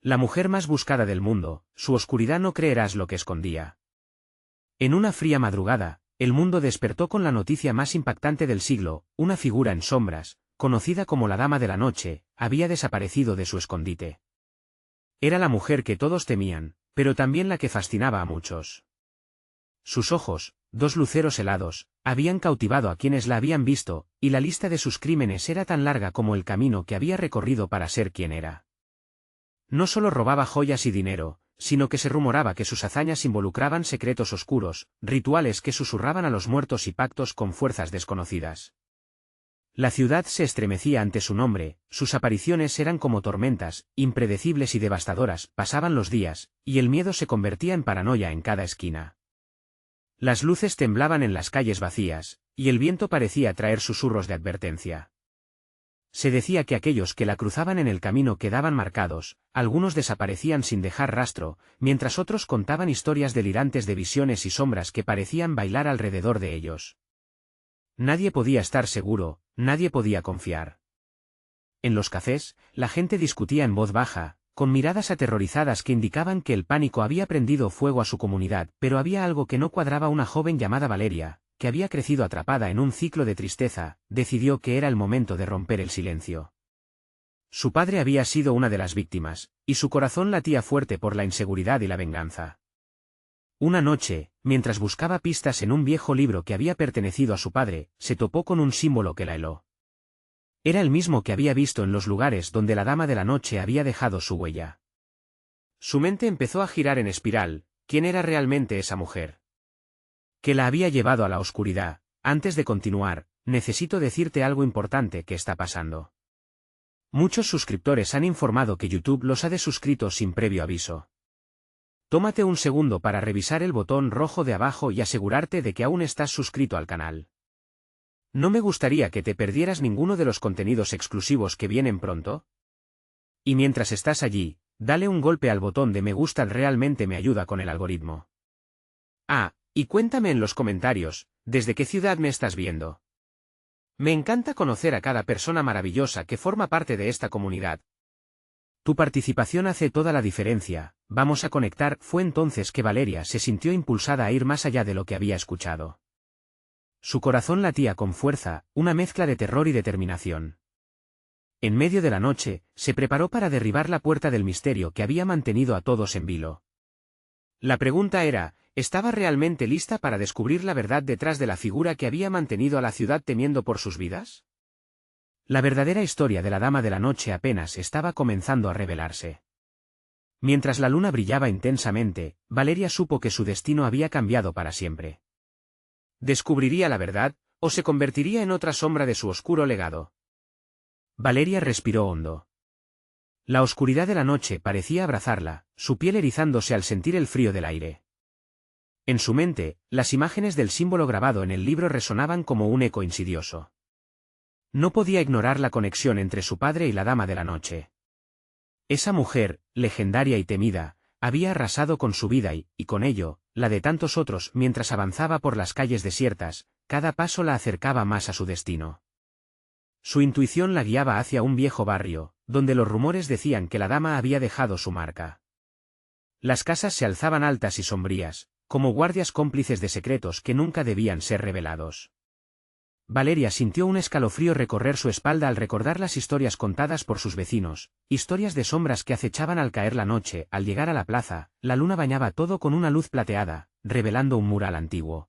La mujer más buscada del mundo, su oscuridad no creerás lo que escondía. En una fría madrugada, el mundo despertó con la noticia más impactante del siglo: una figura en sombras, conocida como la Dama de la Noche, había desaparecido de su escondite. Era la mujer que todos temían, pero también la que fascinaba a muchos. Sus ojos, dos luceros helados, habían cautivado a quienes la habían visto, y la lista de sus crímenes era tan larga como el camino que había recorrido para ser quien era. No solo robaba joyas y dinero, sino que se rumoraba que sus hazañas involucraban secretos oscuros, rituales que susurraban a los muertos y pactos con fuerzas desconocidas. La ciudad se estremecía ante su nombre, sus apariciones eran como tormentas, impredecibles y devastadoras. Pasaban los días, y el miedo se convertía en paranoia en cada esquina. Las luces temblaban en las calles vacías, y el viento parecía traer susurros de advertencia. Se decía que aquellos que la cruzaban en el camino quedaban marcados, algunos desaparecían sin dejar rastro, mientras otros contaban historias delirantes de visiones y sombras que parecían bailar alrededor de ellos. Nadie podía estar seguro, nadie podía confiar. En los cafés, la gente discutía en voz baja, con miradas aterrorizadas que indicaban que el pánico había prendido fuego a su comunidad, pero había algo que no cuadraba. Una joven llamada Valeria, que había crecido atrapada en un ciclo de tristeza, decidió que era el momento de romper el silencio. Su padre había sido una de las víctimas, y su corazón latía fuerte por la inseguridad y la venganza. Una noche, mientras buscaba pistas en un viejo libro que había pertenecido a su padre, se topó con un símbolo que la heló. Era el mismo que había visto en los lugares donde la Dama de la Noche había dejado su huella. Su mente empezó a girar en espiral. ¿Quién era realmente esa mujer que la había llevado a la oscuridad? Antes de continuar, necesito decirte algo importante que está pasando. Muchos suscriptores han informado que YouTube los ha desuscrito sin previo aviso. Tómate un segundo para revisar el botón rojo de abajo y asegurarte de que aún estás suscrito al canal. ¿No me gustaría que te perdieras ninguno de los contenidos exclusivos que vienen pronto? Y mientras estás allí, dale un golpe al botón de me gusta, realmente me ayuda con el algoritmo. Y cuéntame en los comentarios, ¿desde qué ciudad me estás viendo? Me encanta conocer a cada persona maravillosa que forma parte de esta comunidad. Tu participación hace toda la diferencia. Vamos a conectar. Fue entonces que Valeria se sintió impulsada a ir más allá de lo que había escuchado. Su corazón latía con fuerza, una mezcla de terror y determinación. En medio de la noche, se preparó para derribar la puerta del misterio que había mantenido a todos en vilo. La pregunta era, ¿estaba realmente lista para descubrir la verdad detrás de la figura que había mantenido a la ciudad temiendo por sus vidas? La verdadera historia de la Dama de la Noche apenas estaba comenzando a revelarse. Mientras la luna brillaba intensamente, Valeria supo que su destino había cambiado para siempre. ¿Descubriría la verdad, o se convertiría en otra sombra de su oscuro legado? Valeria respiró hondo. La oscuridad de la noche parecía abrazarla, su piel erizándose al sentir el frío del aire. En su mente, las imágenes del símbolo grabado en el libro resonaban como un eco insidioso. No podía ignorar la conexión entre su padre y la Dama de la Noche. Esa mujer, legendaria y temida, había arrasado con su vida y con ello, la de tantos otros. Mientras avanzaba por las calles desiertas, cada paso la acercaba más a su destino. Su intuición la guiaba hacia un viejo barrio, donde los rumores decían que la dama había dejado su marca. Las casas se alzaban altas y sombrías, como guardias cómplices de secretos que nunca debían ser revelados. Valeria sintió un escalofrío recorrer su espalda al recordar las historias contadas por sus vecinos, historias de sombras que acechaban al caer la noche. Al llegar a la plaza, la luna bañaba todo con una luz plateada, revelando un mural antiguo.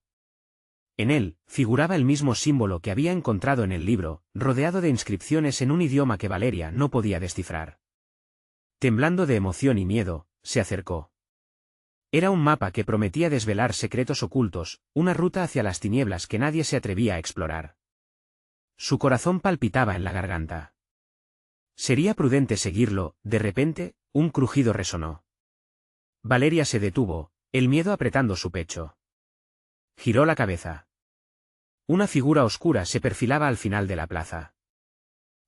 En él, figuraba el mismo símbolo que había encontrado en el libro, rodeado de inscripciones en un idioma que Valeria no podía descifrar. Temblando de emoción y miedo, se acercó. Era un mapa que prometía desvelar secretos ocultos, una ruta hacia las tinieblas que nadie se atrevía a explorar. Su corazón palpitaba en la garganta. Sería prudente seguirlo. De repente, un crujido resonó. Valeria se detuvo, el miedo apretando su pecho. Giró la cabeza. Una figura oscura se perfilaba al final de la plaza.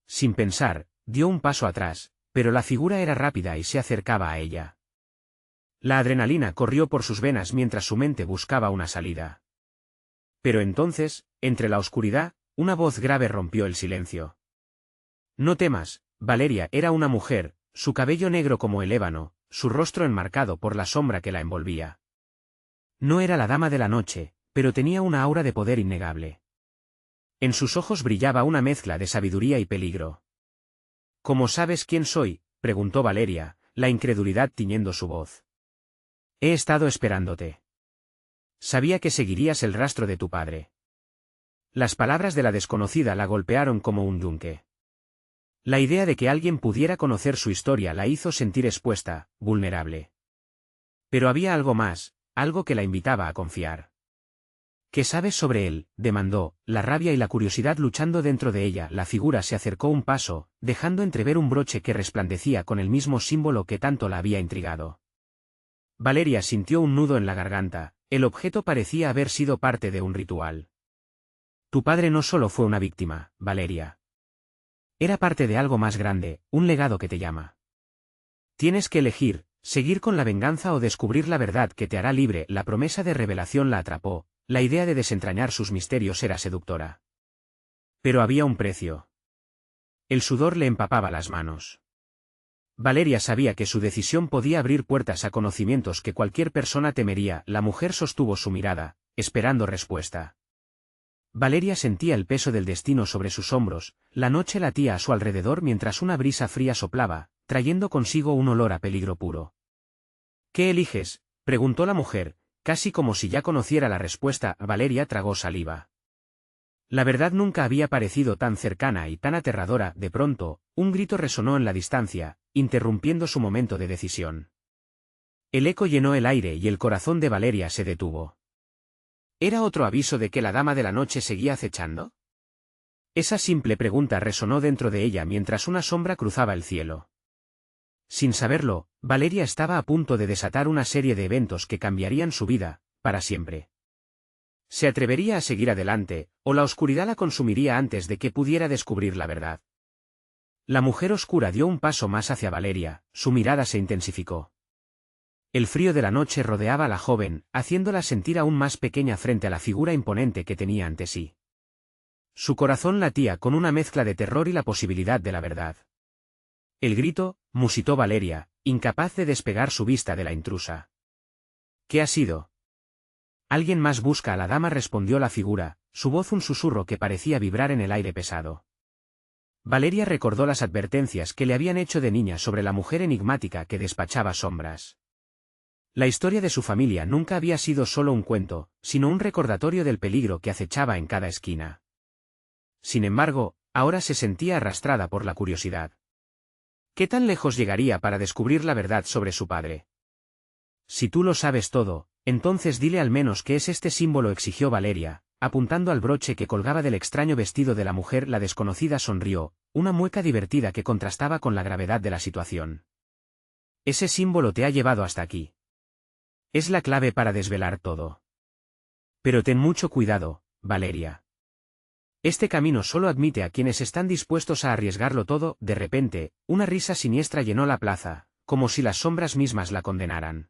Sin pensar, dio un paso atrás, pero la figura era rápida y se acercaba a ella. La adrenalina corrió por sus venas mientras su mente buscaba una salida. Pero entonces, entre la oscuridad, una voz grave rompió el silencio. No temas, Valeria. Era una mujer, su cabello negro como el ébano, su rostro enmarcado por la sombra que la envolvía. No era la dama de la noche, pero tenía una aura de poder innegable. En sus ojos brillaba una mezcla de sabiduría y peligro. ¿Cómo sabes quién soy?, preguntó Valeria, la incredulidad tiñendo su voz. He estado esperándote. Sabía que seguirías el rastro de tu padre. Las palabras de la desconocida la golpearon como un yunque. La idea de que alguien pudiera conocer su historia la hizo sentir expuesta, vulnerable. Pero había algo más, algo que la invitaba a confiar. ¿Qué sabes sobre él?, demandó, la rabia y la curiosidad luchando dentro de ella. La figura se acercó un paso, dejando entrever un broche que resplandecía con el mismo símbolo que tanto la había intrigado. Valeria sintió un nudo en la garganta, el objeto parecía haber sido parte de un ritual. Tu padre no solo fue una víctima, Valeria. Era parte de algo más grande, un legado que te llama. Tienes que elegir, seguir con la venganza o descubrir la verdad que te hará libre. La promesa de revelación la atrapó, la idea de desentrañar sus misterios era seductora. Pero había un precio. El sudor le empapaba las manos. Valeria sabía que su decisión podía abrir puertas a conocimientos que cualquier persona temería. La mujer sostuvo su mirada, esperando respuesta. Valeria sentía el peso del destino sobre sus hombros, la noche latía a su alrededor mientras una brisa fría soplaba, trayendo consigo un olor a peligro puro. ¿Qué eliges?, preguntó la mujer, casi como si ya conociera la respuesta. Valeria tragó saliva. La verdad nunca había parecido tan cercana y tan aterradora. De pronto, un grito resonó en la distancia, interrumpiendo su momento de decisión. El eco llenó el aire y el corazón de Valeria se detuvo. ¿Era otro aviso de que la dama de la noche seguía acechando? Esa simple pregunta resonó dentro de ella mientras una sombra cruzaba el cielo. Sin saberlo, Valeria estaba a punto de desatar una serie de eventos que cambiarían su vida, para siempre. ¿Se atrevería a seguir adelante, o la oscuridad la consumiría antes de que pudiera descubrir la verdad? La mujer oscura dio un paso más hacia Valeria, su mirada se intensificó. El frío de la noche rodeaba a la joven, haciéndola sentir aún más pequeña frente a la figura imponente que tenía ante sí. Su corazón latía con una mezcla de terror y la posibilidad de la verdad. El grito, musitó Valeria, incapaz de despegar su vista de la intrusa. ¿Qué ha sido? Alguien más busca a la dama, respondió la figura, su voz un susurro que parecía vibrar en el aire pesado. Valeria recordó las advertencias que le habían hecho de niña sobre la mujer enigmática que despachaba sombras. La historia de su familia nunca había sido solo un cuento, sino un recordatorio del peligro que acechaba en cada esquina. Sin embargo, ahora se sentía arrastrada por la curiosidad. ¿Qué tan lejos llegaría para descubrir la verdad sobre su padre? Si tú lo sabes todo, entonces dile al menos qué es este símbolo, exigió Valeria, apuntando al broche que colgaba del extraño vestido de la mujer. La desconocida sonrió, una mueca divertida que contrastaba con la gravedad de la situación. Ese símbolo te ha llevado hasta aquí. Es la clave para desvelar todo. Pero ten mucho cuidado, Valeria. Este camino solo admite a quienes están dispuestos a arriesgarlo todo. De repente, una risa siniestra llenó la plaza, como si las sombras mismas la condenaran.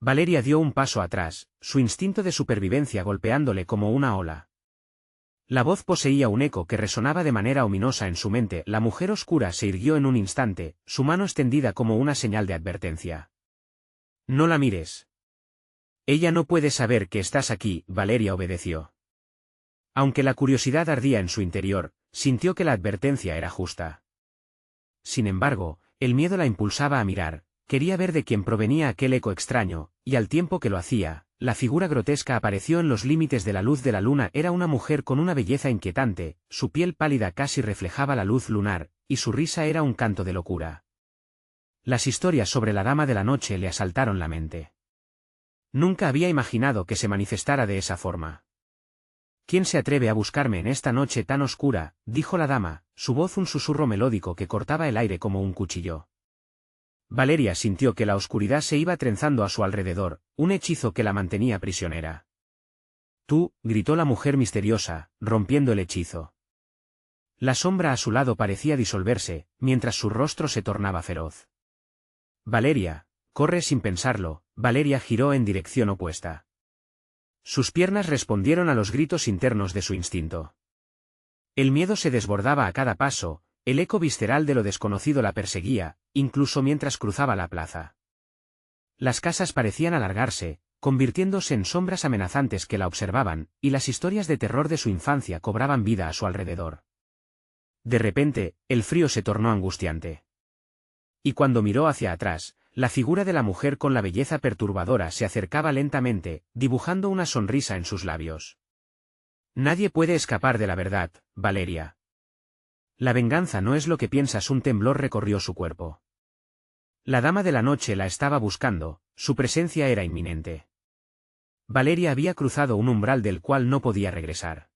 Valeria dio un paso atrás, su instinto de supervivencia golpeándole como una ola. La voz poseía un eco que resonaba de manera ominosa en su mente. La mujer oscura se irguió en un instante, su mano extendida como una señal de advertencia. No la mires. Ella no puede saber que estás aquí. Valeria obedeció. Aunque la curiosidad ardía en su interior, sintió que la advertencia era justa. Sin embargo, el miedo la impulsaba a mirar, quería ver de quién provenía aquel eco extraño, y al tiempo que lo hacía, la figura grotesca apareció en los límites de la luz de la luna. Era una mujer con una belleza inquietante, su piel pálida casi reflejaba la luz lunar, y su risa era un canto de locura. Las historias sobre la dama de la noche le asaltaron la mente. Nunca había imaginado que se manifestara de esa forma. ¿Quién se atreve a buscarme en esta noche tan oscura?, dijo la dama, su voz un susurro melódico que cortaba el aire como un cuchillo. Valeria sintió que la oscuridad se iba trenzando a su alrededor, un hechizo que la mantenía prisionera. Tú, gritó la mujer misteriosa, rompiendo el hechizo. La sombra a su lado parecía disolverse, mientras su rostro se tornaba feroz. Valeria, corre sin pensarlo. Valeria giró en dirección opuesta. Sus piernas respondieron a los gritos internos de su instinto. El miedo se desbordaba a cada paso, el eco visceral de lo desconocido la perseguía, incluso mientras cruzaba la plaza. Las casas parecían alargarse, convirtiéndose en sombras amenazantes que la observaban, y las historias de terror de su infancia cobraban vida a su alrededor. De repente, el frío se tornó angustiante. Y cuando miró hacia atrás, la figura de la mujer con la belleza perturbadora se acercaba lentamente, dibujando una sonrisa en sus labios. Nadie puede escapar de la verdad, Valeria. La venganza no es lo que piensas. Un temblor recorrió su cuerpo. La dama de la noche la estaba buscando, su presencia era inminente. Valeria había cruzado un umbral del cual no podía regresar.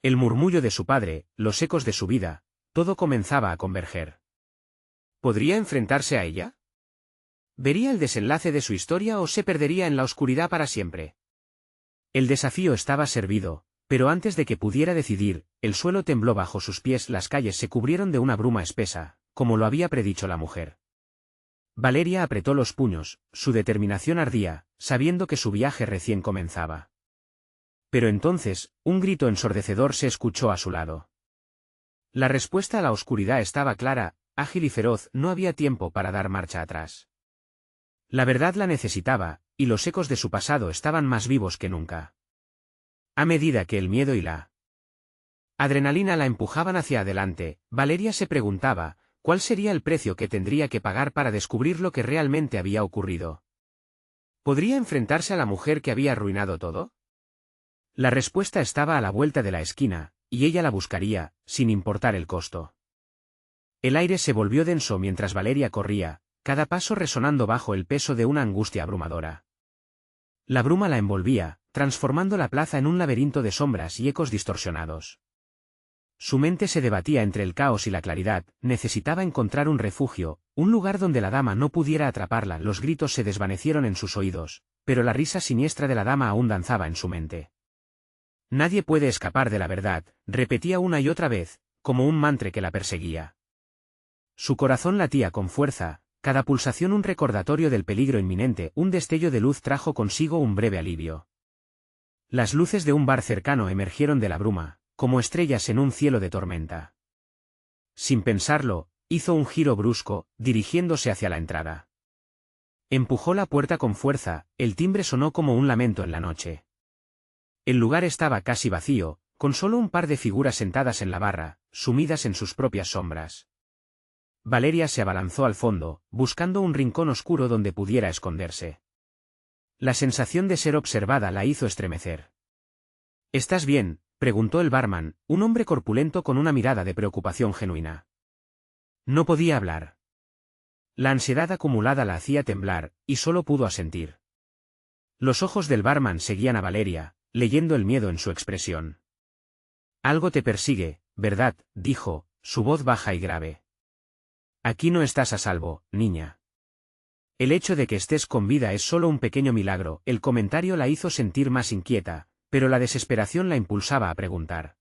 El murmullo de su padre, los ecos de su vida, todo comenzaba a converger. ¿Podría enfrentarse a ella? ¿Vería el desenlace de su historia o se perdería en la oscuridad para siempre? El desafío estaba servido, pero antes de que pudiera decidir, el suelo tembló bajo sus pies, las calles se cubrieron de una bruma espesa, como lo había predicho la mujer. Valeria apretó los puños, su determinación ardía, sabiendo que su viaje recién comenzaba. Pero entonces, un grito ensordecedor se escuchó a su lado. La respuesta a la oscuridad estaba clara, ágil y feroz, no había tiempo para dar marcha atrás. La verdad la necesitaba, y los ecos de su pasado estaban más vivos que nunca. A medida que el miedo y la adrenalina la empujaban hacia adelante, Valeria se preguntaba, ¿cuál sería el precio que tendría que pagar para descubrir lo que realmente había ocurrido? ¿Podría enfrentarse a la mujer que había arruinado todo? La respuesta estaba a la vuelta de la esquina, y ella la buscaría, sin importar el costo. El aire se volvió denso mientras Valeria corría, cada paso resonando bajo el peso de una angustia abrumadora. La bruma la envolvía, transformando la plaza en un laberinto de sombras y ecos distorsionados. Su mente se debatía entre el caos y la claridad, necesitaba encontrar un refugio, un lugar donde la dama no pudiera atraparla. Los gritos se desvanecieron en sus oídos, pero la risa siniestra de la dama aún danzaba en su mente. Nadie puede escapar de la verdad, repetía una y otra vez, como un mantra que la perseguía. Su corazón latía con fuerza, cada pulsación un recordatorio del peligro inminente. Un destello de luz trajo consigo un breve alivio. Las luces de un bar cercano emergieron de la bruma, como estrellas en un cielo de tormenta. Sin pensarlo, hizo un giro brusco, dirigiéndose hacia la entrada. Empujó la puerta con fuerza, el timbre sonó como un lamento en la noche. El lugar estaba casi vacío, con solo un par de figuras sentadas en la barra, sumidas en sus propias sombras. Valeria se abalanzó al fondo, buscando un rincón oscuro donde pudiera esconderse. La sensación de ser observada la hizo estremecer. ¿Estás bien?, preguntó el barman, un hombre corpulento con una mirada de preocupación genuina. No podía hablar. La ansiedad acumulada la hacía temblar, y solo pudo asentir. Los ojos del barman seguían a Valeria, leyendo el miedo en su expresión. Algo te persigue, ¿verdad?, dijo, su voz baja y grave. Aquí no estás a salvo, niña. El hecho de que estés con vida es solo un pequeño milagro. El comentario la hizo sentir más inquieta, pero la desesperación la impulsaba a preguntar.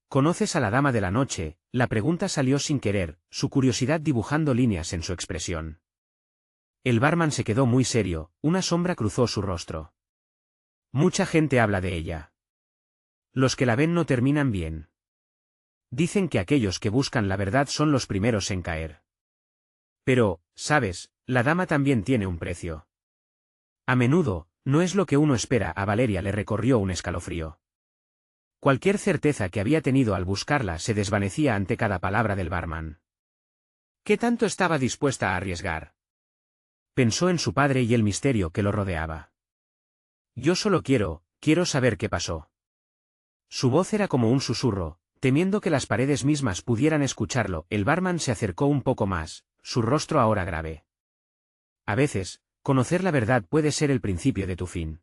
¿Conoces a la dama de la noche? La pregunta salió sin querer, su curiosidad dibujando líneas en su expresión. El barman se quedó muy serio, una sombra cruzó su rostro. Mucha gente habla de ella. Los que la ven no terminan bien. Dicen que aquellos que buscan la verdad son los primeros en caer. Pero, ¿sabes? La dama también tiene un precio. A menudo, no es lo que uno espera. A Valeria le recorrió un escalofrío. Cualquier certeza que había tenido al buscarla se desvanecía ante cada palabra del barman. ¿Qué tanto estaba dispuesta a arriesgar? Pensó en su padre y el misterio que lo rodeaba. Yo solo quiero saber qué pasó. Su voz era como un susurro, temiendo que las paredes mismas pudieran escucharlo. El barman se acercó un poco más, su rostro ahora grave. A veces, conocer la verdad puede ser el principio de tu fin.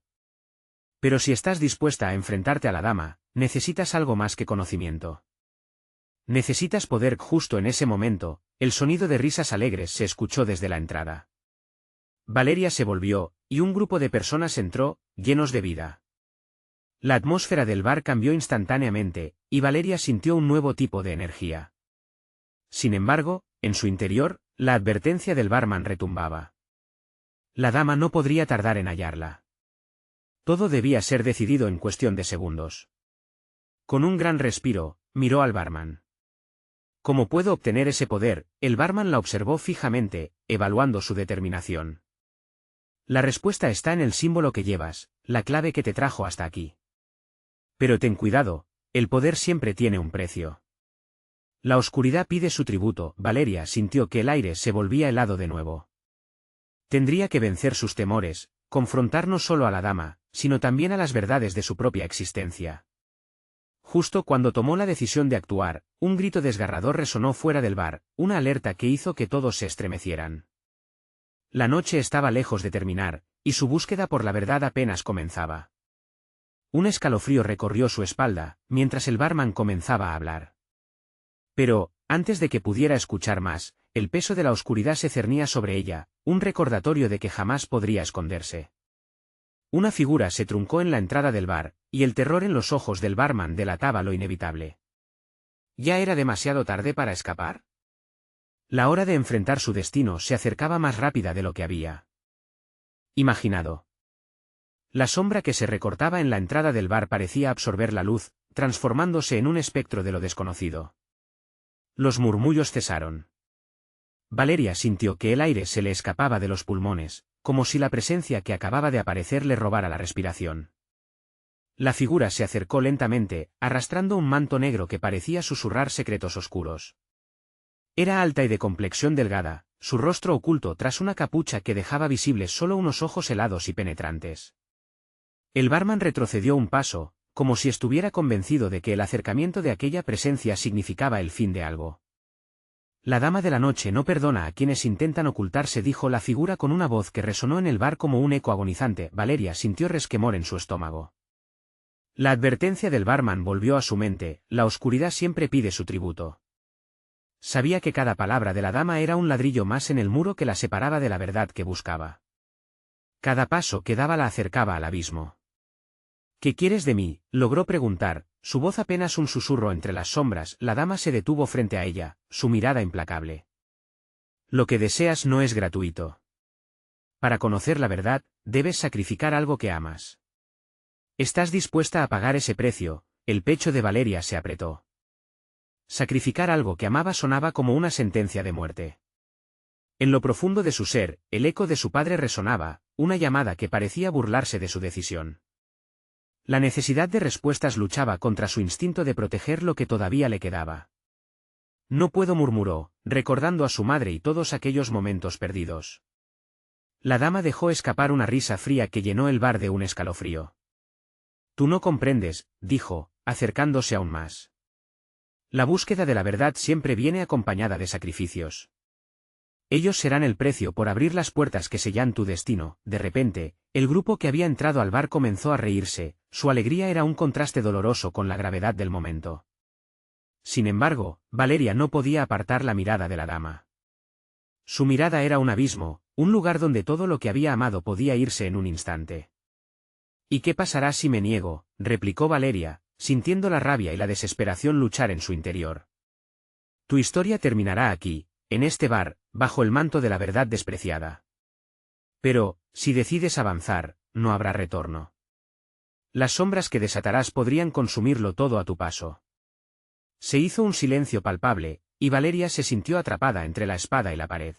Pero si estás dispuesta a enfrentarte a la dama, necesitas algo más que conocimiento. Necesitas poder. Justo en ese momento, el sonido de risas alegres se escuchó desde la entrada. Valeria se volvió, y un grupo de personas entró, llenos de vida. La atmósfera del bar cambió instantáneamente, y Valeria sintió un nuevo tipo de energía. Sin embargo, en su interior, la advertencia del barman retumbaba. La dama no podría tardar en hallarla. Todo debía ser decidido en cuestión de segundos. Con un gran respiro, miró al barman. ¿Cómo puedo obtener ese poder? El barman la observó fijamente, evaluando su determinación. La respuesta está en el símbolo que llevas, la clave que te trajo hasta aquí. Pero ten cuidado, el poder siempre tiene un precio. La oscuridad pide su tributo. Valeria sintió que el aire se volvía helado de nuevo. Tendría que vencer sus temores, confrontar no solo a la dama, sino también a las verdades de su propia existencia. Justo cuando tomó la decisión de actuar, un grito desgarrador resonó fuera del bar, una alerta que hizo que todos se estremecieran. La noche estaba lejos de terminar, y su búsqueda por la verdad apenas comenzaba. Un escalofrío recorrió su espalda, mientras el barman comenzaba a hablar. Pero, antes de que pudiera escuchar más, el peso de la oscuridad se cernía sobre ella, un recordatorio de que jamás podría esconderse. Una figura se truncó en la entrada del bar, y el terror en los ojos del barman delataba lo inevitable. ¿Ya era demasiado tarde para escapar? La hora de enfrentar su destino se acercaba más rápida de lo que había imaginado. La sombra que se recortaba en la entrada del bar parecía absorber la luz, transformándose en un espectro de lo desconocido. Los murmullos cesaron. Valeria sintió que el aire se le escapaba de los pulmones, como si la presencia que acababa de aparecer le robara la respiración. La figura se acercó lentamente, arrastrando un manto negro que parecía susurrar secretos oscuros. Era alta y de complexión delgada, su rostro oculto tras una capucha que dejaba visibles solo unos ojos helados y penetrantes. El barman retrocedió un paso, como si estuviera convencido de que el acercamiento de aquella presencia significaba el fin de algo. La dama de la noche no perdona a quienes intentan ocultarse, dijo la figura con una voz que resonó en el bar como un eco agonizante. Valeria sintió resquemor en su estómago. La advertencia del barman volvió a su mente, la oscuridad siempre pide su tributo. Sabía que cada palabra de la dama era un ladrillo más en el muro que la separaba de la verdad que buscaba. Cada paso que daba la acercaba al abismo. ¿Qué quieres de mí?, logró preguntar, su voz apenas un susurro entre las sombras. La dama se detuvo frente a ella, su mirada implacable. Lo que deseas no es gratuito. Para conocer la verdad, debes sacrificar algo que amas. ¿Estás dispuesta a pagar ese precio? El pecho de Valeria se apretó. Sacrificar algo que amaba sonaba como una sentencia de muerte. En lo profundo de su ser, el eco de su padre resonaba, una llamada que parecía burlarse de su decisión. La necesidad de respuestas luchaba contra su instinto de proteger lo que todavía le quedaba. No puedo, murmuró, recordando a su madre y todos aquellos momentos perdidos. La dama dejó escapar una risa fría que llenó el bar de un escalofrío. Tú no comprendes, dijo, acercándose aún más. La búsqueda de la verdad siempre viene acompañada de sacrificios. Ellos serán el precio por abrir las puertas que sellan tu destino. De repente, el grupo que había entrado al bar comenzó a reírse, su alegría era un contraste doloroso con la gravedad del momento. Sin embargo, Valeria no podía apartar la mirada de la dama. Su mirada era un abismo, un lugar donde todo lo que había amado podía irse en un instante. ¿Y qué pasará si me niego?, replicó Valeria, sintiendo la rabia y la desesperación luchar en su interior. Tu historia terminará aquí, en este bar, bajo el manto de la verdad despreciada. Pero, si decides avanzar, no habrá retorno. Las sombras que desatarás podrían consumirlo todo a tu paso. Se hizo un silencio palpable, y Valeria se sintió atrapada entre la espada y la pared.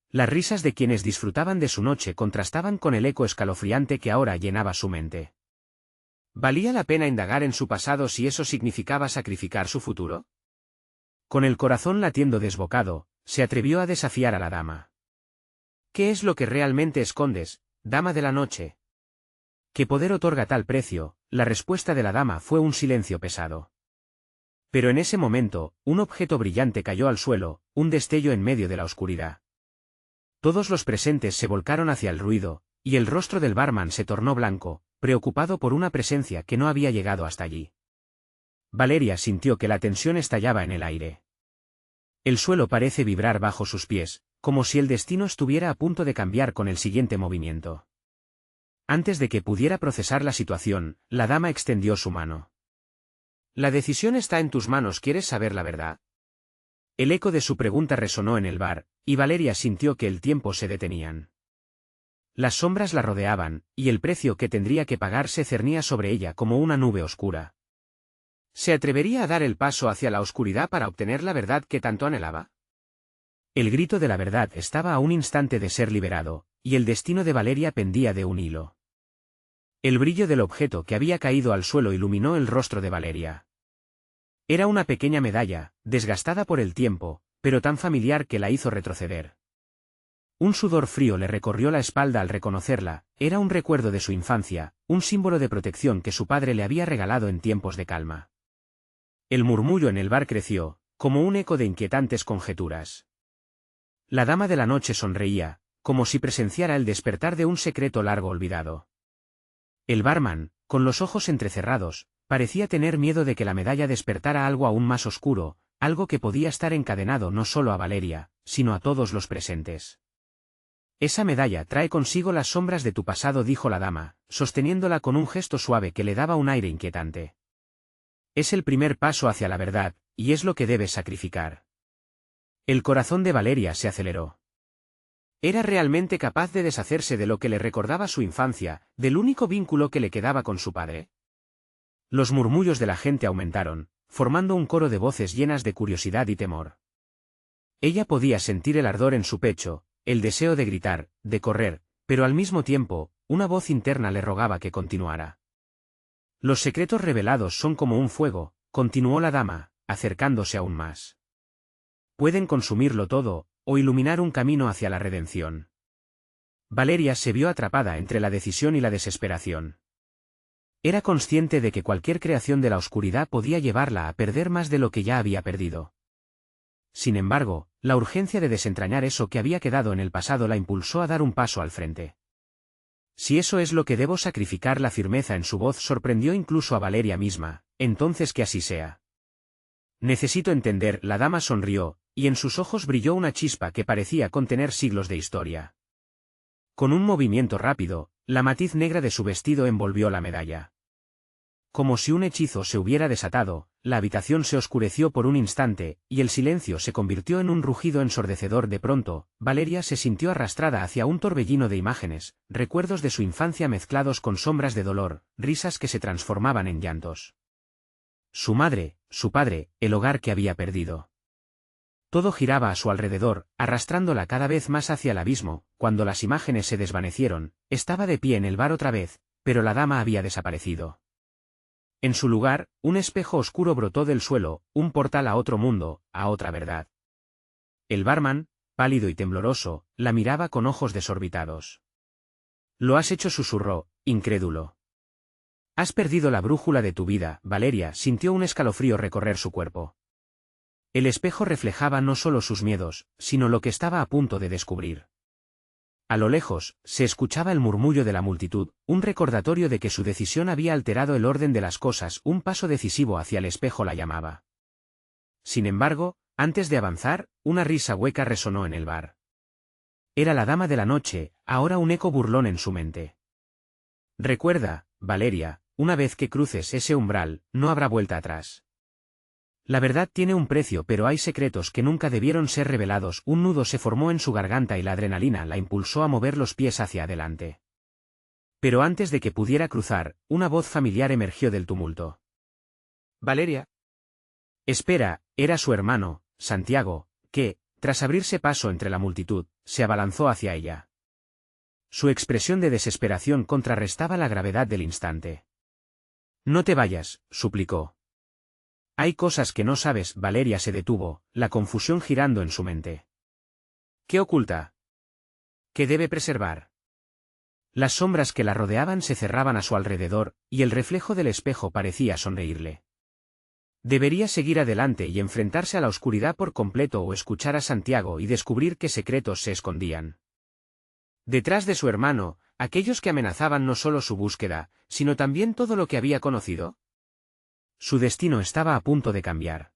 Las risas de quienes disfrutaban de su noche contrastaban con el eco escalofriante que ahora llenaba su mente. ¿Valía la pena indagar en su pasado si eso significaba sacrificar su futuro? Con el corazón latiendo desbocado, se atrevió a desafiar a la dama. ¿Qué es lo que realmente escondes, dama de la noche? ¿Qué poder otorga tal precio? La respuesta de la dama fue un silencio pesado. Pero en ese momento, un objeto brillante cayó al suelo, un destello en medio de la oscuridad. Todos los presentes se volcaron hacia el ruido, y el rostro del barman se tornó blanco, preocupado por una presencia que no había llegado hasta allí. Valeria sintió que la tensión estallaba en el aire. El suelo parece vibrar bajo sus pies, como si el destino estuviera a punto de cambiar con el siguiente movimiento. Antes de que pudiera procesar la situación, la dama extendió su mano. La decisión está en tus manos. ¿Quieres saber la verdad? El eco de su pregunta resonó en el bar, y Valeria sintió que el tiempo se detenían. Las sombras la rodeaban, y el precio que tendría que pagar se cernía sobre ella como una nube oscura. ¿Se atrevería a dar el paso hacia la oscuridad para obtener la verdad que tanto anhelaba? El grito de la verdad estaba a un instante de ser liberado, y el destino de Valeria pendía de un hilo. El brillo del objeto que había caído al suelo iluminó el rostro de Valeria. Era una pequeña medalla, desgastada por el tiempo, pero tan familiar que la hizo retroceder. Un sudor frío le recorrió la espalda al reconocerla, era un recuerdo de su infancia, un símbolo de protección que su padre le había regalado en tiempos de calma. El murmullo en el bar creció, como un eco de inquietantes conjeturas. La dama de la noche sonreía, como si presenciara el despertar de un secreto largo olvidado. El barman, con los ojos entrecerrados, parecía tener miedo de que la medalla despertara algo aún más oscuro, algo que podía estar encadenado no solo a Valeria, sino a todos los presentes. Esa medalla trae consigo las sombras de tu pasado, dijo la dama, sosteniéndola con un gesto suave que le daba un aire inquietante. Es el primer paso hacia la verdad, y es lo que debes sacrificar. El corazón de Valeria se aceleró. ¿Era realmente capaz de deshacerse de lo que le recordaba su infancia, del único vínculo que le quedaba con su padre? Los murmullos de la gente aumentaron, formando un coro de voces llenas de curiosidad y temor. Ella podía sentir el ardor en su pecho, el deseo de gritar, de correr, pero al mismo tiempo, una voz interna le rogaba que continuara. Los secretos revelados son como un fuego, continuó la dama, acercándose aún más. Pueden consumirlo todo, o iluminar un camino hacia la redención. Valeria se vio atrapada entre la decisión y la desesperación. Era consciente de que cualquier creación de la oscuridad podía llevarla a perder más de lo que ya había perdido. Sin embargo, la urgencia de desentrañar eso que había quedado en el pasado la impulsó a dar un paso al frente. Si eso es lo que debo sacrificar, la firmeza en su voz sorprendió incluso a Valeria misma, entonces que así sea. Necesito entender, la dama sonrió, y en sus ojos brilló una chispa que parecía contener siglos de historia. Con un movimiento rápido, la matiz negra de su vestido envolvió la medalla. Como si un hechizo se hubiera desatado, la habitación se oscureció por un instante, y el silencio se convirtió en un rugido ensordecedor. De pronto, Valeria se sintió arrastrada hacia un torbellino de imágenes, recuerdos de su infancia mezclados con sombras de dolor, risas que se transformaban en llantos. Su madre, su padre, el hogar que había perdido. Todo giraba a su alrededor, arrastrándola cada vez más hacia el abismo. Cuando las imágenes se desvanecieron, estaba de pie en el bar otra vez, pero la dama había desaparecido. En su lugar, un espejo oscuro brotó del suelo, un portal a otro mundo, a otra verdad. El barman, pálido y tembloroso, la miraba con ojos desorbitados. «Lo has hecho», susurró, incrédulo. «Has perdido la brújula de tu vida». Valeria sintió un escalofrío recorrer su cuerpo. El espejo reflejaba no solo sus miedos, sino lo que estaba a punto de descubrir. A lo lejos, se escuchaba el murmullo de la multitud, un recordatorio de que su decisión había alterado el orden de las cosas. Un paso decisivo hacia el espejo la llamaba. Sin embargo, antes de avanzar, una risa hueca resonó en el bar. Era la dama de la noche, ahora un eco burlón en su mente. «Recuerda, Valeria, una vez que cruces ese umbral, no habrá vuelta atrás. La verdad tiene un precio, pero hay secretos que nunca debieron ser revelados». Un nudo se formó en su garganta y la adrenalina la impulsó a mover los pies hacia adelante. Pero antes de que pudiera cruzar, una voz familiar emergió del tumulto. «Valeria». «Espera», era su hermano, Santiago, que, tras abrirse paso entre la multitud, se abalanzó hacia ella. Su expresión de desesperación contrarrestaba la gravedad del instante. «No te vayas», suplicó. «Hay cosas que no sabes». Valeria se detuvo, la confusión girando en su mente. ¿Qué oculta? ¿Qué debe preservar? Las sombras que la rodeaban se cerraban a su alrededor, y el reflejo del espejo parecía sonreírle. Debería seguir adelante y enfrentarse a la oscuridad por completo, o escuchar a Santiago y descubrir qué secretos se escondían detrás de su hermano, aquellos que amenazaban no solo su búsqueda, sino también todo lo que había conocido. Su destino estaba a punto de cambiar.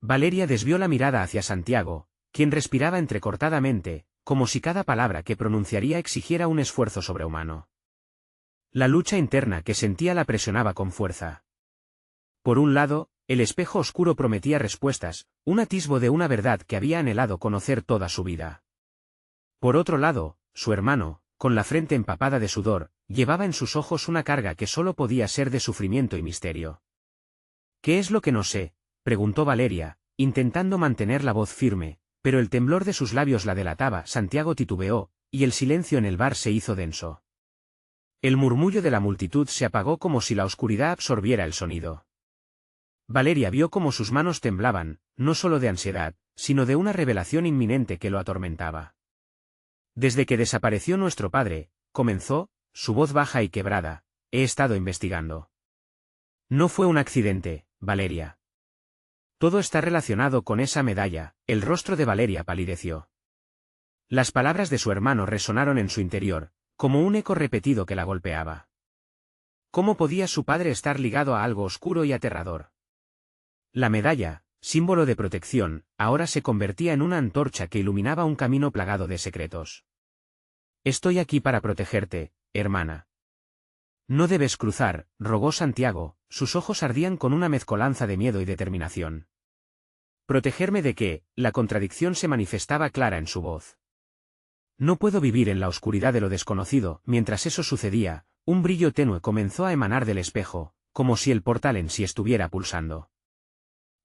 Valeria desvió la mirada hacia Santiago, quien respiraba entrecortadamente, como si cada palabra que pronunciaría exigiera un esfuerzo sobrehumano. La lucha interna que sentía la presionaba con fuerza. Por un lado, el espejo oscuro prometía respuestas, un atisbo de una verdad que había anhelado conocer toda su vida. Por otro lado, su hermano, con la frente empapada de sudor, llevaba en sus ojos una carga que solo podía ser de sufrimiento y misterio. ¿Qué es lo que no sé?, preguntó Valeria, intentando mantener la voz firme, pero el temblor de sus labios la delataba. Santiago titubeó, y el silencio en el bar se hizo denso. El murmullo de la multitud se apagó como si la oscuridad absorbiera el sonido. Valeria vio cómo sus manos temblaban, no solo de ansiedad, sino de una revelación inminente que lo atormentaba. Desde que desapareció nuestro padre, comenzó, su voz baja y quebrada, he estado investigando. No fue un accidente, Valeria. Todo está relacionado con esa medalla. El rostro de Valeria palideció. Las palabras de su hermano resonaron en su interior, como un eco repetido que la golpeaba. ¿Cómo podía su padre estar ligado a algo oscuro y aterrador? La medalla, símbolo de protección, ahora se convertía en una antorcha que iluminaba un camino plagado de secretos. Estoy aquí para protegerte, hermana. No debes cruzar, rogó Santiago, sus ojos ardían con una mezcolanza de miedo y determinación. ¿Protegerme de qué? La contradicción se manifestaba clara en su voz. No puedo vivir en la oscuridad de lo desconocido. Mientras eso sucedía, un brillo tenue comenzó a emanar del espejo, como si el portal en sí estuviera pulsando.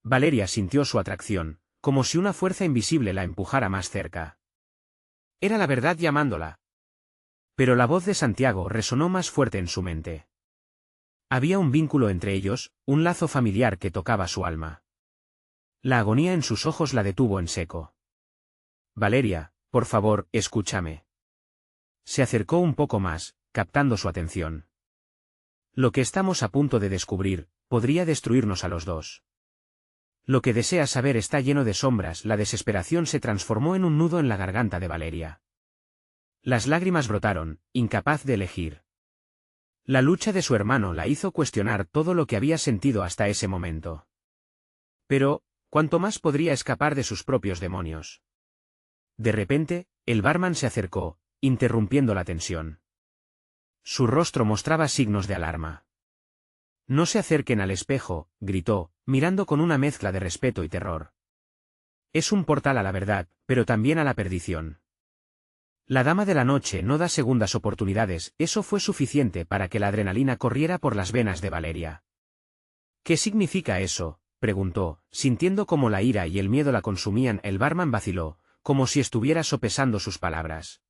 Valeria sintió su atracción, como si una fuerza invisible la empujara más cerca. Era la verdad llamándola. Pero la voz de Santiago resonó más fuerte en su mente. Había un vínculo entre ellos, un lazo familiar que tocaba su alma. La agonía en sus ojos la detuvo en seco. Valeria, por favor, escúchame. Se acercó un poco más, captando su atención. Lo que estamos a punto de descubrir, podría destruirnos a los dos. Lo que deseas saber está lleno de sombras. La desesperación se transformó en un nudo en la garganta de Valeria. Las lágrimas brotaron, incapaz de elegir. La lucha de su hermano la hizo cuestionar todo lo que había sentido hasta ese momento. Pero, ¿cuánto más podría escapar de sus propios demonios? De repente, el barman se acercó, interrumpiendo la tensión. Su rostro mostraba signos de alarma. No se acerquen al espejo, gritó, mirando con una mezcla de respeto y terror. Es un portal a la verdad, pero también a la perdición. La dama de la noche no da segundas oportunidades. Eso fue suficiente para que la adrenalina corriera por las venas de Valeria. ¿Qué significa eso?, preguntó, sintiendo cómo la ira y el miedo la consumían. El barman vaciló, como si estuviera sopesando sus palabras.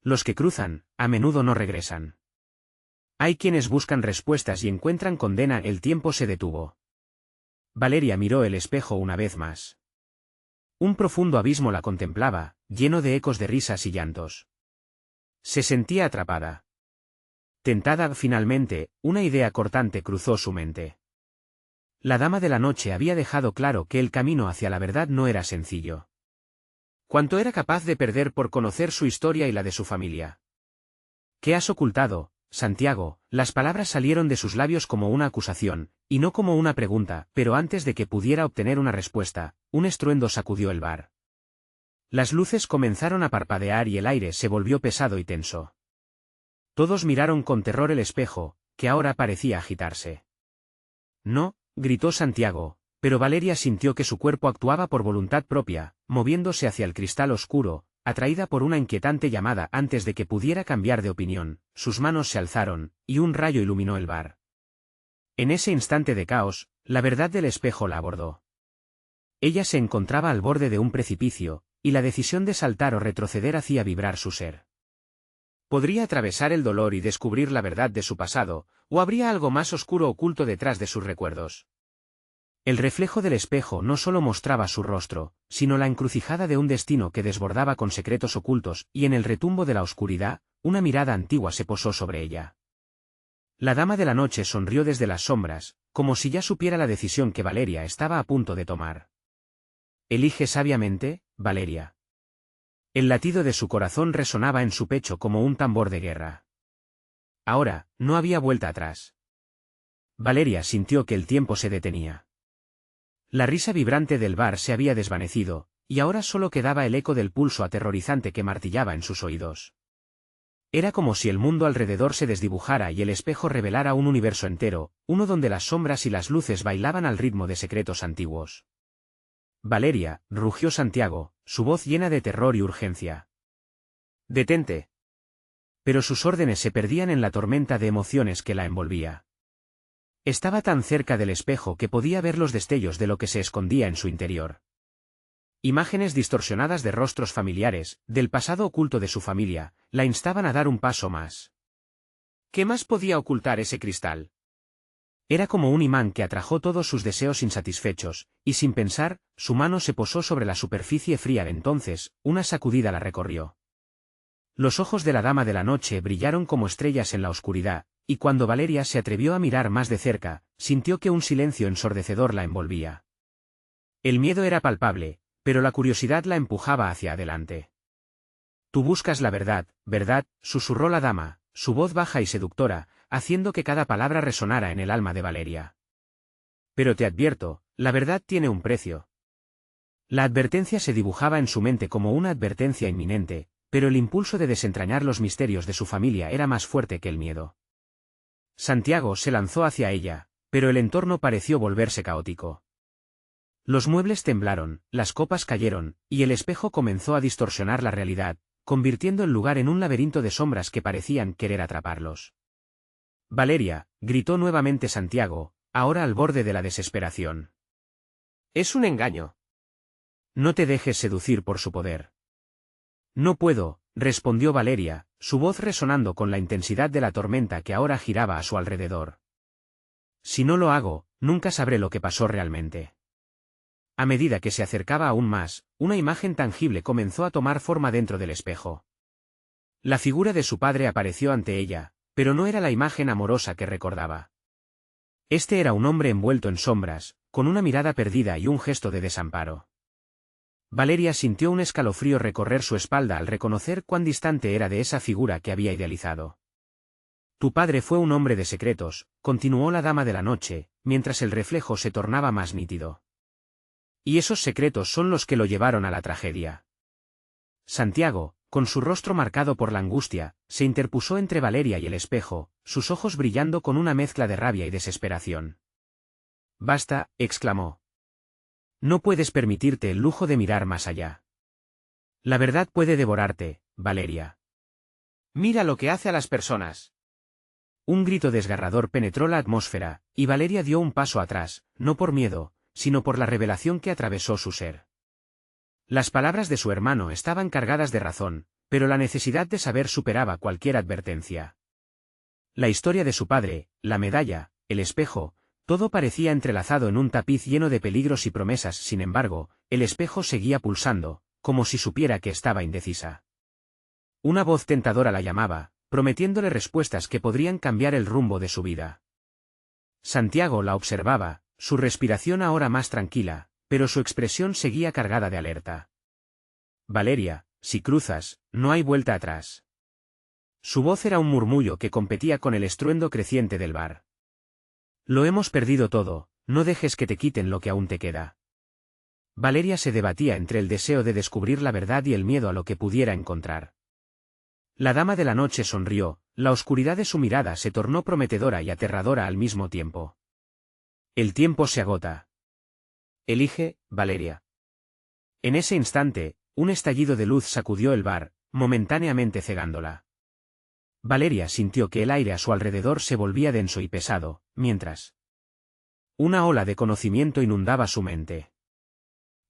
Los que cruzan, a menudo no regresan. Hay quienes buscan respuestas y encuentran condena. El tiempo se detuvo. Valeria miró el espejo una vez más. Un profundo abismo la contemplaba, lleno de ecos de risas y llantos. Se sentía atrapada. Tentada. Finalmente, una idea cortante cruzó su mente. La dama de la noche había dejado claro que el camino hacia la verdad no era sencillo. ¿Cuánto era capaz de perder por conocer su historia y la de su familia? ¿Qué has ocultado, Santiago? Las palabras salieron de sus labios como una acusación, y no como una pregunta, pero antes de que pudiera obtener una respuesta, un estruendo sacudió el bar. Las luces comenzaron a parpadear y el aire se volvió pesado y tenso. Todos miraron con terror el espejo, que ahora parecía agitarse. No, gritó Santiago, pero Valeria sintió que su cuerpo actuaba por voluntad propia, moviéndose hacia el cristal oscuro, atraída por una inquietante llamada. Antes de que pudiera cambiar de opinión, sus manos se alzaron, y un rayo iluminó el bar. En ese instante de caos, la verdad del espejo la abordó. Ella se encontraba al borde de un precipicio, y la decisión de saltar o retroceder hacía vibrar su ser. Podría atravesar el dolor y descubrir la verdad de su pasado, o habría algo más oscuro oculto detrás de sus recuerdos. El reflejo del espejo no solo mostraba su rostro, sino la encrucijada de un destino que desbordaba con secretos ocultos, y en el retumbo de la oscuridad, una mirada antigua se posó sobre ella. La dama de la noche sonrió desde las sombras, como si ya supiera la decisión que Valeria estaba a punto de tomar. Elige sabiamente, Valeria. El latido de su corazón resonaba en su pecho como un tambor de guerra. Ahora, no había vuelta atrás. Valeria sintió que el tiempo se detenía. La risa vibrante del bar se había desvanecido, y ahora solo quedaba el eco del pulso aterrorizante que martillaba en sus oídos. Era como si el mundo alrededor se desdibujara y el espejo revelara un universo entero, uno donde las sombras y las luces bailaban al ritmo de secretos antiguos. Valeria, rugió Santiago, su voz llena de terror y urgencia. Detente. Pero sus órdenes se perdían en la tormenta de emociones que la envolvía. Estaba tan cerca del espejo que podía ver los destellos de lo que se escondía en su interior. Imágenes distorsionadas de rostros familiares, del pasado oculto de su familia, la instaban a dar un paso más. ¿Qué más podía ocultar ese cristal? Era como un imán que atrajo todos sus deseos insatisfechos, y sin pensar, su mano se posó sobre la superficie fría. Entonces, una sacudida la recorrió. Los ojos de la dama de la noche brillaron como estrellas en la oscuridad, y cuando Valeria se atrevió a mirar más de cerca, sintió que un silencio ensordecedor la envolvía. El miedo era palpable, pero la curiosidad la empujaba hacia adelante. «Tú buscas la verdad, ¿verdad?», susurró la dama, su voz baja y seductora, haciendo que cada palabra resonara en el alma de Valeria. «Pero te advierto, la verdad tiene un precio». La advertencia se dibujaba en su mente como una advertencia inminente, pero el impulso de desentrañar los misterios de su familia era más fuerte que el miedo. Santiago se lanzó hacia ella, pero el entorno pareció volverse caótico. Los muebles temblaron, las copas cayeron, y el espejo comenzó a distorsionar la realidad, convirtiendo el lugar en un laberinto de sombras que parecían querer atraparlos. «Valeria», gritó nuevamente Santiago, ahora al borde de la desesperación. «Es un engaño». «No te dejes seducir por su poder». «No puedo», respondió Valeria, su voz resonando con la intensidad de la tormenta que ahora giraba a su alrededor. «Si no lo hago, nunca sabré lo que pasó realmente». A medida que se acercaba aún más, una imagen tangible comenzó a tomar forma dentro del espejo. La figura de su padre apareció ante ella, pero no era la imagen amorosa que recordaba. Este era un hombre envuelto en sombras, con una mirada perdida y un gesto de desamparo. Valeria sintió un escalofrío recorrer su espalda al reconocer cuán distante era de esa figura que había idealizado. «Tu padre fue un hombre de secretos», continuó la dama de la noche, mientras el reflejo se tornaba más nítido. «Y esos secretos son los que lo llevaron a la tragedia». Santiago, con su rostro marcado por la angustia, se interpuso entre Valeria y el espejo, sus ojos brillando con una mezcla de rabia y desesperación. «Basta», exclamó. «No puedes permitirte el lujo de mirar más allá. La verdad puede devorarte, Valeria. Mira lo que hace a las personas». Un grito desgarrador penetró la atmósfera, y Valeria dio un paso atrás, no por miedo, sino por la revelación que atravesó su ser. Las palabras de su hermano estaban cargadas de razón, pero la necesidad de saber superaba cualquier advertencia. La historia de su padre, la medalla, el espejo, todo parecía entrelazado en un tapiz lleno de peligros y promesas. Sin embargo, el espejo seguía pulsando, como si supiera que estaba indecisa. Una voz tentadora la llamaba, prometiéndole respuestas que podrían cambiar el rumbo de su vida. Santiago la observaba, su respiración ahora más tranquila, pero su expresión seguía cargada de alerta. «Valeria, si cruzas, no hay vuelta atrás». Su voz era un murmullo que competía con el estruendo creciente del bar. «Lo hemos perdido todo, no dejes que te quiten lo que aún te queda». Valeria se debatía entre el deseo de descubrir la verdad y el miedo a lo que pudiera encontrar. La dama de la noche sonrió, la oscuridad de su mirada se tornó prometedora y aterradora al mismo tiempo. «El tiempo se agota. Elige, Valeria». En ese instante, un estallido de luz sacudió el bar, momentáneamente cegándola. Valeria sintió que el aire a su alrededor se volvía denso y pesado, mientras una ola de conocimiento inundaba su mente.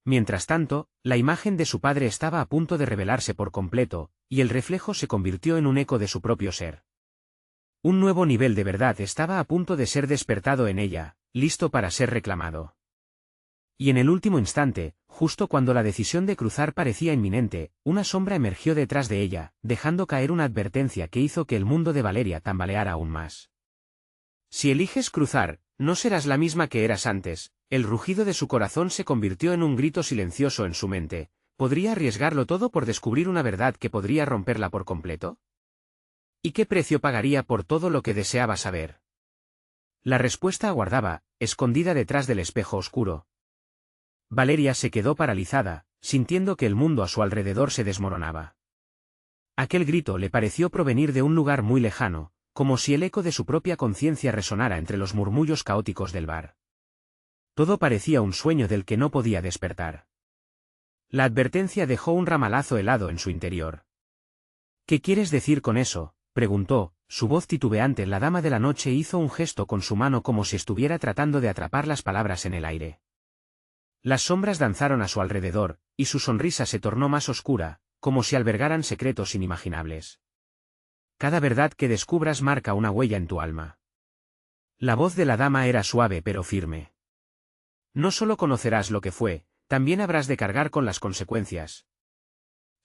Mientras tanto, la imagen de su padre estaba a punto de revelarse por completo, y el reflejo se convirtió en un eco de su propio ser. Un nuevo nivel de verdad estaba a punto de ser despertado en ella, listo para ser reclamado. Y en el último instante, justo cuando la decisión de cruzar parecía inminente, una sombra emergió detrás de ella, dejando caer una advertencia que hizo que el mundo de Valeria tambaleara aún más. «Si eliges cruzar, no serás la misma que eras antes». El rugido de su corazón se convirtió en un grito silencioso en su mente. ¿Podría arriesgarlo todo por descubrir una verdad que podría romperla por completo? ¿Y qué precio pagaría por todo lo que deseaba saber? La respuesta aguardaba, escondida detrás del espejo oscuro. Valeria se quedó paralizada, sintiendo que el mundo a su alrededor se desmoronaba. Aquel grito le pareció provenir de un lugar muy lejano, como si el eco de su propia conciencia resonara entre los murmullos caóticos del bar. Todo parecía un sueño del que no podía despertar. La advertencia dejó un ramalazo helado en su interior. «¿Qué quieres decir con eso?», preguntó, su voz titubeante. La dama de la noche hizo un gesto con su mano como si estuviera tratando de atrapar las palabras en el aire. Las sombras danzaron a su alrededor, y su sonrisa se tornó más oscura, como si albergaran secretos inimaginables. Cada verdad que descubras marca una huella en tu alma. La voz de la dama era suave pero firme. No solo conocerás lo que fue, también habrás de cargar con las consecuencias.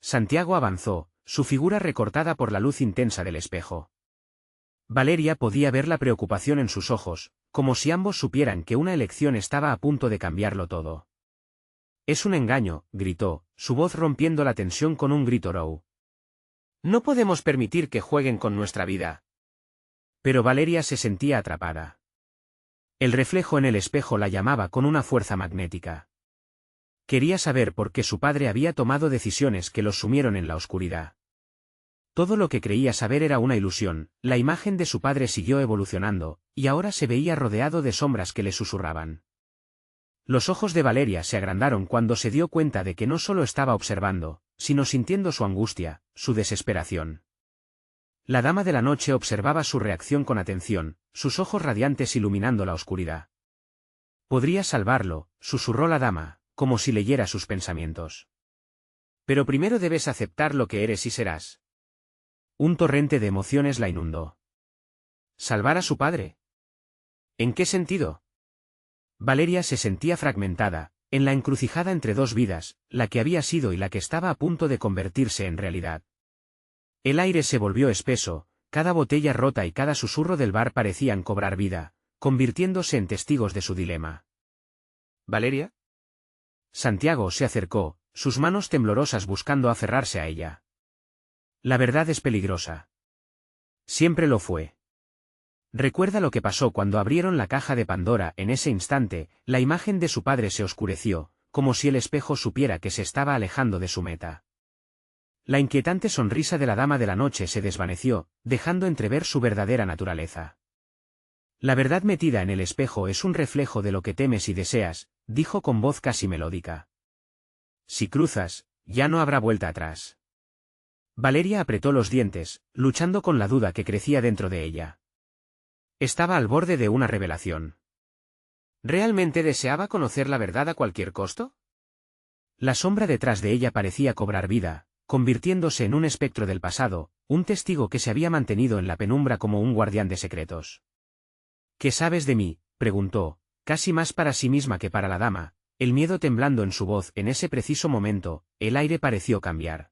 Santiago avanzó, su figura recortada por la luz intensa del espejo. Valeria podía ver la preocupación en sus ojos, como si ambos supieran que una elección estaba a punto de cambiarlo todo. «Es un engaño», gritó, su voz rompiendo la tensión con un grito Row. «No podemos permitir que jueguen con nuestra vida». Pero Valeria se sentía atrapada. El reflejo en el espejo la llamaba con una fuerza magnética. Quería saber por qué su padre había tomado decisiones que los sumieron en la oscuridad. Todo lo que creía saber era una ilusión, la imagen de su padre siguió evolucionando, y ahora se veía rodeado de sombras que le susurraban. Los ojos de Valeria se agrandaron cuando se dio cuenta de que no solo estaba observando, sino sintiendo su angustia, su desesperación. La dama de la noche observaba su reacción con atención, sus ojos radiantes iluminando la oscuridad. «Podría salvarlo», susurró la dama, como si leyera sus pensamientos. «Pero primero debes aceptar lo que eres y serás». Un torrente de emociones la inundó. ¿Salvar a su padre? ¿En qué sentido? Valeria se sentía fragmentada, en la encrucijada entre dos vidas, la que había sido y la que estaba a punto de convertirse en realidad. El aire se volvió espeso, cada botella rota y cada susurro del bar parecían cobrar vida, convirtiéndose en testigos de su dilema. ¿Valeria? Santiago se acercó, sus manos temblorosas buscando aferrarse a ella. La verdad es peligrosa. Siempre lo fue. Recuerda lo que pasó cuando abrieron la caja de Pandora. En ese instante, la imagen de su padre se oscureció, como si el espejo supiera que se estaba alejando de su meta. La inquietante sonrisa de la dama de la noche se desvaneció, dejando entrever su verdadera naturaleza. La verdad metida en el espejo es un reflejo de lo que temes y deseas, dijo con voz casi melódica. Si cruzas, ya no habrá vuelta atrás. Valeria apretó los dientes, luchando con la duda que crecía dentro de ella. Estaba al borde de una revelación. ¿Realmente deseaba conocer la verdad a cualquier costo? La sombra detrás de ella parecía cobrar vida, convirtiéndose en un espectro del pasado, un testigo que se había mantenido en la penumbra como un guardián de secretos. ¿Qué sabes de mí?, preguntó, casi más para sí misma que para la dama, el miedo temblando en su voz. En ese preciso momento, el aire pareció cambiar.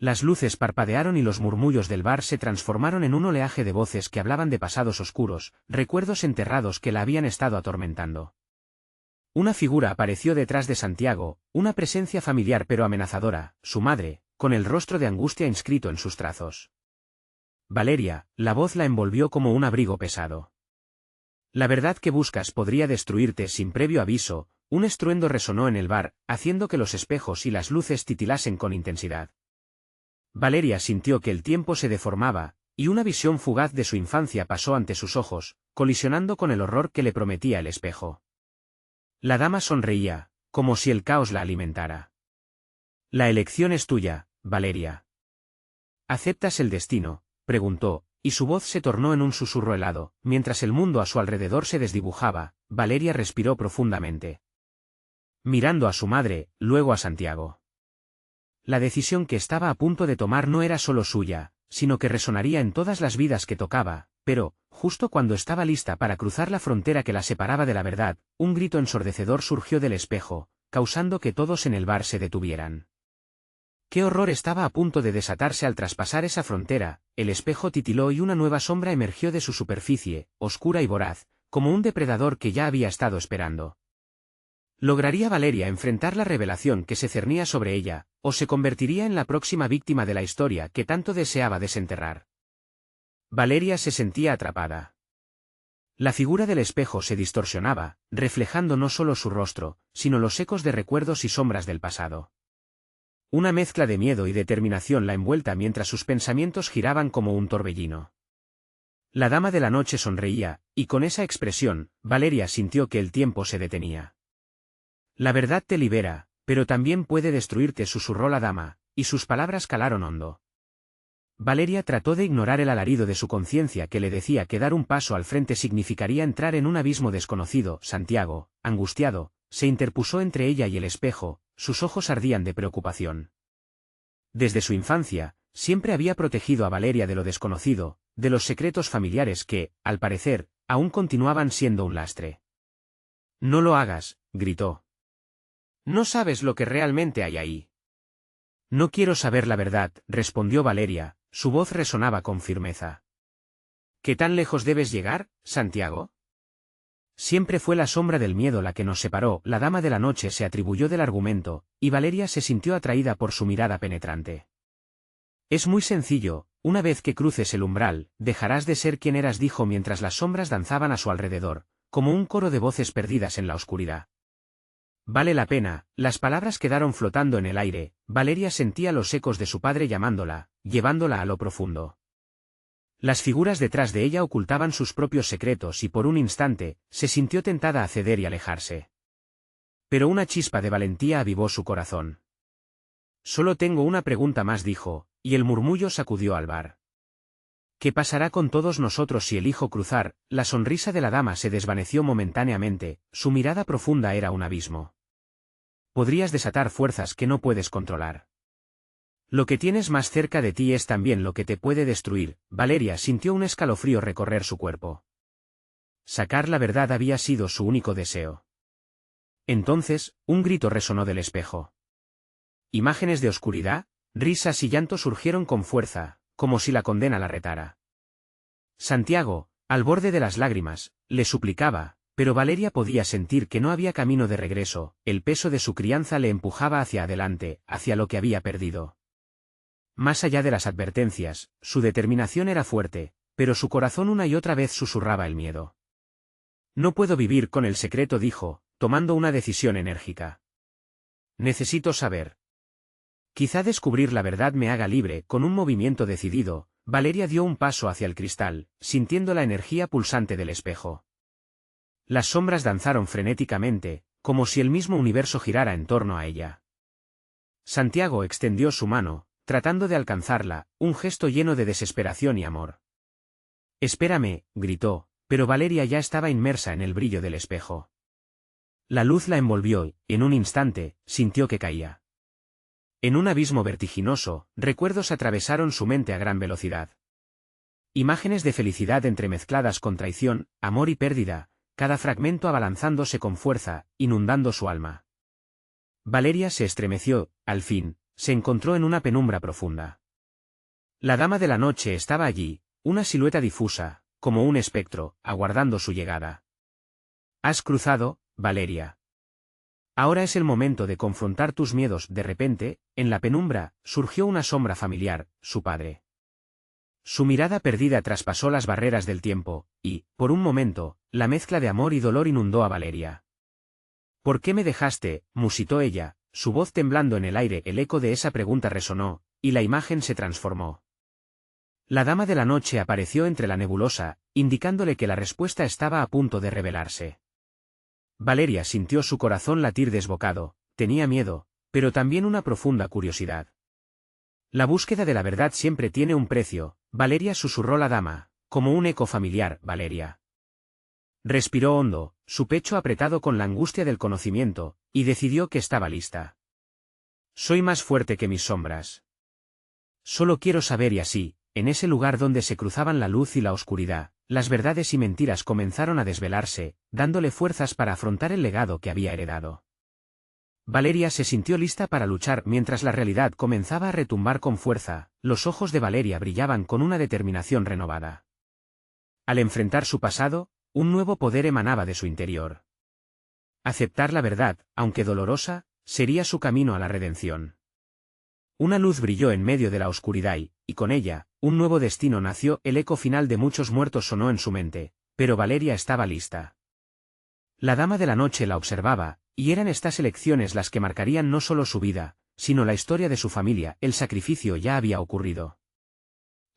Las luces parpadearon y los murmullos del bar se transformaron en un oleaje de voces que hablaban de pasados oscuros, recuerdos enterrados que la habían estado atormentando. Una figura apareció detrás de Santiago, una presencia familiar pero amenazadora, su madre, con el rostro de angustia inscrito en sus trazos. Valeria, la voz la envolvió como un abrigo pesado. La verdad que buscas podría destruirte sin previo aviso. Un estruendo resonó en el bar, haciendo que los espejos y las luces titilasen con intensidad. Valeria sintió que el tiempo se deformaba, y una visión fugaz de su infancia pasó ante sus ojos, colisionando con el horror que le prometía el espejo. La dama sonreía, como si el caos la alimentara. La elección es tuya, Valeria. ¿Aceptas el destino?, preguntó, y su voz se tornó en un susurro helado. Mientras el mundo a su alrededor se desdibujaba, Valeria respiró profundamente. Mirando a su madre, luego a Santiago. La decisión que estaba a punto de tomar no era solo suya, sino que resonaría en todas las vidas que tocaba, pero, justo cuando estaba lista para cruzar la frontera que la separaba de la verdad, un grito ensordecedor surgió del espejo, causando que todos en el bar se detuvieran. ¡Qué horror! Estaba a punto de desatarse al traspasar esa frontera. El espejo titiló y una nueva sombra emergió de su superficie, oscura y voraz, como un depredador que ya había estado esperando. ¿Lograría Valeria enfrentar la revelación que se cernía sobre ella, o se convertiría en la próxima víctima de la historia que tanto deseaba desenterrar? Valeria se sentía atrapada. La figura del espejo se distorsionaba, reflejando no solo su rostro, sino los ecos de recuerdos y sombras del pasado. Una mezcla de miedo y determinación la envuelta mientras sus pensamientos giraban como un torbellino. La dama de la noche sonreía, y con esa expresión, Valeria sintió que el tiempo se detenía. La verdad te libera, pero también puede destruirte, susurró la dama, y sus palabras calaron hondo. Valeria trató de ignorar el alarido de su conciencia que le decía que dar un paso al frente significaría entrar en un abismo desconocido. Santiago, angustiado, se interpuso entre ella y el espejo, sus ojos ardían de preocupación. Desde su infancia, siempre había protegido a Valeria de lo desconocido, de los secretos familiares que, al parecer, aún continuaban siendo un lastre. «No lo hagas», gritó. «No sabes lo que realmente hay ahí». «No quiero saber la verdad», respondió Valeria, su voz resonaba con firmeza. «¿Qué tan lejos debes llegar, Santiago?» Siempre fue la sombra del miedo la que nos separó. La dama de la noche se atribuyó del argumento, y Valeria se sintió atraída por su mirada penetrante. «Es muy sencillo, una vez que cruces el umbral, dejarás de ser quien eras», dijo mientras las sombras danzaban a su alrededor, como un coro de voces perdidas en la oscuridad. «Vale la pena», las palabras quedaron flotando en el aire. Valeria sentía los ecos de su padre llamándola, llevándola a lo profundo. Las figuras detrás de ella ocultaban sus propios secretos y por un instante, se sintió tentada a ceder y alejarse. Pero una chispa de valentía avivó su corazón. «Solo tengo una pregunta más», dijo, y el murmullo sacudió al bar. «¿Qué pasará con todos nosotros si elijo cruzar?» La sonrisa de la dama se desvaneció momentáneamente, su mirada profunda era un abismo. «Podrías desatar fuerzas que no puedes controlar. Lo que tienes más cerca de ti es también lo que te puede destruir». Valeria sintió un escalofrío recorrer su cuerpo. Sacar la verdad había sido su único deseo. Entonces, un grito resonó del espejo. Imágenes de oscuridad, risas y llanto surgieron con fuerza, como si la condena la retara. Santiago, al borde de las lágrimas, le suplicaba, pero Valeria podía sentir que no había camino de regreso. El peso de su crianza le empujaba hacia adelante, hacia lo que había perdido. Más allá de las advertencias, su determinación era fuerte, pero su corazón una y otra vez susurraba el miedo. «No puedo vivir con el secreto», dijo, tomando una decisión enérgica. «Necesito saber. Quizá descubrir la verdad me haga libre». Con un movimiento decidido, Valeria dio un paso hacia el cristal, sintiendo la energía pulsante del espejo. Las sombras danzaron frenéticamente, como si el mismo universo girara en torno a ella. Santiago extendió su mano, tratando de alcanzarla, un gesto lleno de desesperación y amor. «Espérame», gritó, pero Valeria ya estaba inmersa en el brillo del espejo. La luz la envolvió y, en un instante, sintió que caía. En un abismo vertiginoso, recuerdos atravesaron su mente a gran velocidad. Imágenes de felicidad entremezcladas con traición, amor y pérdida, cada fragmento abalanzándose con fuerza, inundando su alma. Valeria se estremeció, al fin, se encontró en una penumbra profunda. La dama de la noche estaba allí, una silueta difusa, como un espectro, aguardando su llegada. «Has cruzado, Valeria. Ahora es el momento de confrontar tus miedos». De repente, en la penumbra, surgió una sombra familiar, su padre. Su mirada perdida traspasó las barreras del tiempo, y, por un momento, la mezcla de amor y dolor inundó a Valeria. «¿Por qué me dejaste?», musitó ella, su voz temblando en el aire. El eco de esa pregunta resonó, y la imagen se transformó. La dama de la noche apareció entre la nebulosa, indicándole que la respuesta estaba a punto de revelarse. Valeria sintió su corazón latir desbocado, tenía miedo, pero también una profunda curiosidad. «La búsqueda de la verdad siempre tiene un precio», Valeria, susurró la dama, como un eco familiar. «Valeria». Respiró hondo, su pecho apretado con la angustia del conocimiento, y decidió que estaba lista. «Soy más fuerte que mis sombras. Solo quiero saber». Y así, en ese lugar donde se cruzaban la luz y la oscuridad, las verdades y mentiras comenzaron a desvelarse, dándole fuerzas para afrontar el legado que había heredado. Valeria se sintió lista para luchar mientras la realidad comenzaba a retumbar con fuerza. Los ojos de Valeria brillaban con una determinación renovada. Al enfrentar su pasado, un nuevo poder emanaba de su interior. Aceptar la verdad, aunque dolorosa, sería su camino a la redención. Una luz brilló en medio de la oscuridad y con ella, un nuevo destino nació. El eco final de muchos muertos sonó en su mente, pero Valeria estaba lista. La dama de la noche la observaba, y eran estas elecciones las que marcarían no solo su vida, sino la historia de su familia. El sacrificio ya había ocurrido.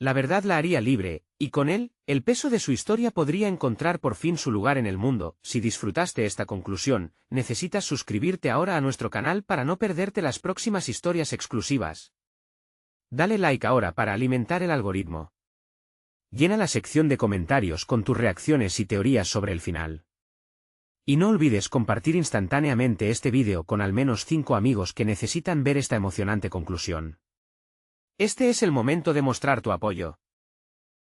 La verdad la haría libre, y con él, el peso de su historia podría encontrar por fin su lugar en el mundo. Si disfrutaste esta conclusión, necesitas suscribirte ahora a nuestro canal para no perderte las próximas historias exclusivas. Dale like ahora para alimentar el algoritmo. Llena la sección de comentarios con tus reacciones y teorías sobre el final. Y no olvides compartir instantáneamente este vídeo con al menos 5 amigos que necesitan ver esta emocionante conclusión. Este es el momento de mostrar tu apoyo.